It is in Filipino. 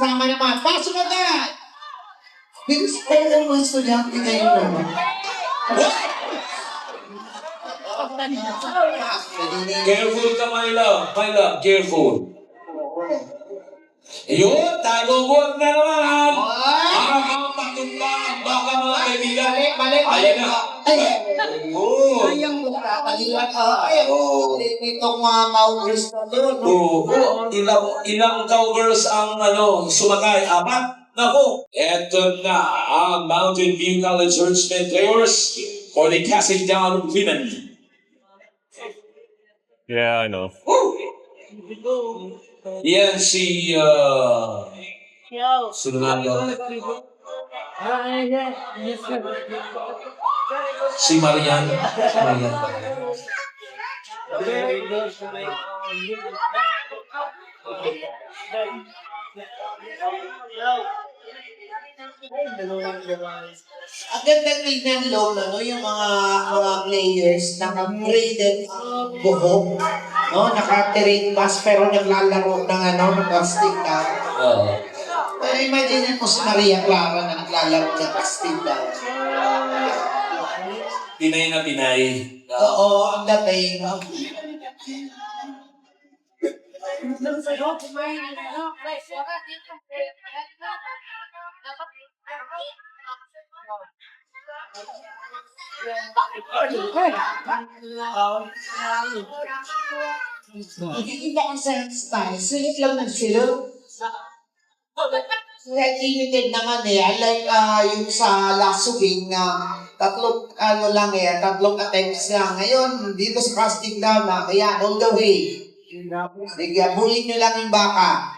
Sama naman. Pasok agad! Bilis ko yung mga estudyante ngayon naman. Careful ka, my love. My love, careful. Yun, tagong-wag na naman. Para mga pagtumbang, baka mga kaibigan. Balik. Ayan na. Oo. Itong mga maugris na doon. Oo. Ilang cowgirls ang sumakay? 4? Naku. Eto na ang Mountain View College Churchmen players for the casting down women. Yeah, I know. Yan si Sunado. Si Marian. Ang ganda tignan low yung mga players naka-graded buhok, naka-terrain pass pero naglalaro ng nag-casting down. Pero imagine mo si Maria Clara na naglalaro ng casting down. Pinay na Pinay. Oo, ang dating. Nakikita ko sa style, sweet lang ng silo. Limited naman like yung sa Lasuging na tatlong attempts lang. Ngayon, dito sa casting down na, kaya all the way. Bulin nyo lang yung baka.